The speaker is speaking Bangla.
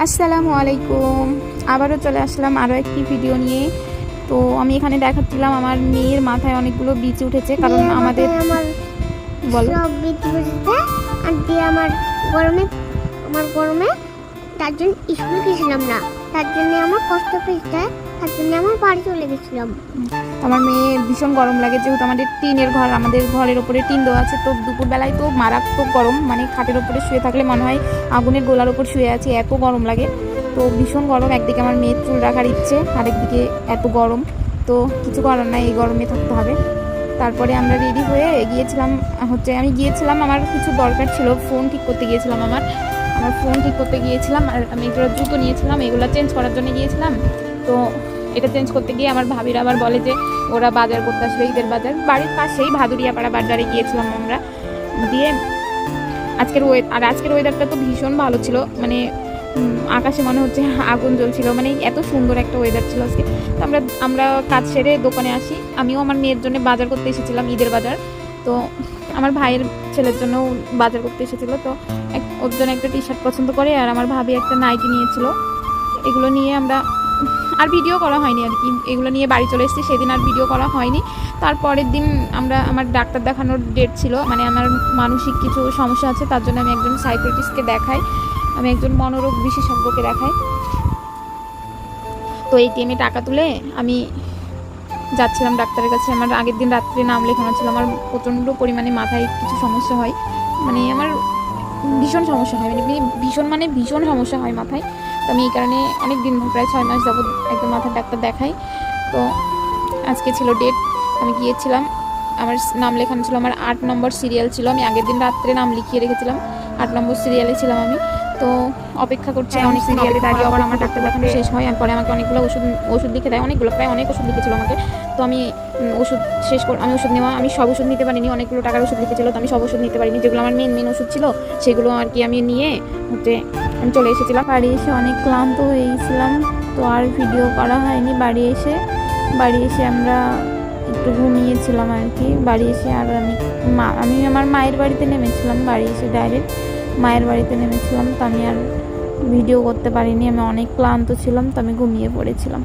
আসসালামু আলাইকুম। আবারও চলে আসলাম আরও একটি ভিডিও নিয়ে। তো আমি এখানে দেখাচ্ছিলাম আমার মেয়ের মাথায় অনেকগুলো বীজ উঠেছে, কারণ আমাদের বলো সব বীজ উঠেছে আর দিয়ে আমার গরমে তার জন্য স্কুল গেছিলাম না, তার জন্য আমার কষ্ট পেয়েছে, তার জন্য আমার বাড়ি চলে গেছিলাম। আমার মেয়ের ভীষণ গরম লাগে, যেহেতু আমাদের টিনের ঘর, আমাদের ঘরের ওপরে টিন দেওয়া আছে। তো দুপুরবেলায় তো মারাত্মক গরম, মানে খাটের ওপরে শুয়ে থাকলে মনে হয় আগুনের গোলার ওপর শুয়ে আছি, এত গরম লাগে। তো ভীষণ গরম, একদিকে আমার মেয়ের চুল রাখার ইচ্ছে, আরেকদিকে এত গরম। তো কিছু করার নাই, এই গরমে থাকতে হবে। তারপরে আমরা রেডি হয়ে গিয়েছিলাম, আমি গিয়েছিলাম, আমার কিছু দরকার ছিল, ফোন ঠিক করতে গিয়েছিলাম। আমার ফোন ঠিক করতে গিয়েছিলাম, আর আমি এগুলো জুতো নিয়েছিলাম, এগুলো চেঞ্জ করার জন্য গিয়েছিলাম। তো এটা চেঞ্জ করতে গিয়ে আমার ভাবিরা আবার বলে যে ওরা বাজার করতে আসবে, ঈদের বাজার বাড়ির পাশেই ভাদুরিয়াপাড়া বাজারে গিয়েছিলাম আমরা। দিয়ে আজকের ওয়েদারটা তো ভীষণ ভালো ছিল, মানে আকাশে মনে হচ্ছে আগুন জ্বলছিল, মানে এত সুন্দর একটা ওয়েদার ছিল আজকে। তো আমরা কাজ সেরে দোকানে আসি, আমিও আমার মেয়ের জন্য বাজার করতে এসেছিলাম, ঈদের বাজার। তো আমার ভাইয়ের ছেলের জন্য বাজার করতে এসেছিলো। তো ওর জন্য একটা টি শার্ট পছন্দ করে, আর আমার ভাবি একটা নাইটি নিয়েছিল। এগুলো নিয়ে আমরা আর ভিডিও করা হয়নি আর কি, এগুলো নিয়ে বাড়ি চলে এসেছি, সেদিন আর ভিডিও করা হয়নি। তারপরের দিন আমার ডাক্তার দেখানোর ডেট ছিল, মানে আমার মানসিক কিছু সমস্যা আছে, তার জন্য আমি একজন সাইকিয়াট্রিস্টকে দেখাই, আমি একজন মনোরোগ বিশেষজ্ঞকে দেখাই। তো ATM-এ টাকা তুলে আমি যাচ্ছিলাম ডাক্তারের কাছে। আমার আগের দিন রাত্রে নাম লেখানো ছিল, আমার প্রচণ্ড পরিমাণে মাথায় কিছু সমস্যা হয়, মানে আমার ভীষণ সমস্যা হয়, মানে ভীষণ সমস্যা হয় মাথায়। তো আমি এই কারণে অনেক দিন, প্রায় 6 মাস যাবত একদম মাথার ডাক্তার দেখাই। তো আজকে ছিল ডেট, আমি গিয়েছিলাম, আমার নাম লেখানো ছিল, আমার 8 নম্বর সিরিয়াল ছিল, আমি আগের দিন রাত্রে নাম লিখিয়ে রেখেছিলাম, 8 নম্বর সিরিয়ালে ছিলাম আমি। তো অপেক্ষা করছি, অনেক সিরিয়ালে দাঁড়িয়ে আবার আমার ডাক্তার দেখানো শেষ হয়, আর পরে আমাকে অনেকগুলো ওষুধ লিখে দেয়, প্রায় অনেক ওষুধ লিখেছিল আমাকে। তো আমি ওষুধ আমি সব ওষুধ নিতে পারিনি, অনেকগুলো টাকার ওষুধ লিখেছিল, তো আমি সব ওষুধ নিতে পারিনি, যেগুলো আমার মেন ওষুধ ছিল সেগুলো আর কি আমি নিয়ে আমি চলে এসেছিলাম। বাড়ি এসে অনেক ক্লান্ত হয়ে গেছিলাম, তো আর ভিডিও করা হয়নি। বাড়ি এসে আমরা একটু ঘুমিয়েছিলাম আর কি। বাড়ি এসে আর আমি আমার মায়ের বাড়িতে নেমেছিলাম, বাড়ি এসে ডাইরেক্ট মায়ের বাড়িতে নেমেছিলাম। তো আমি আর ভিডিও করতে পারিনি, আমি অনেক ক্লান্ত ছিলাম, তো আমি ঘুমিয়ে পড়েছিলাম।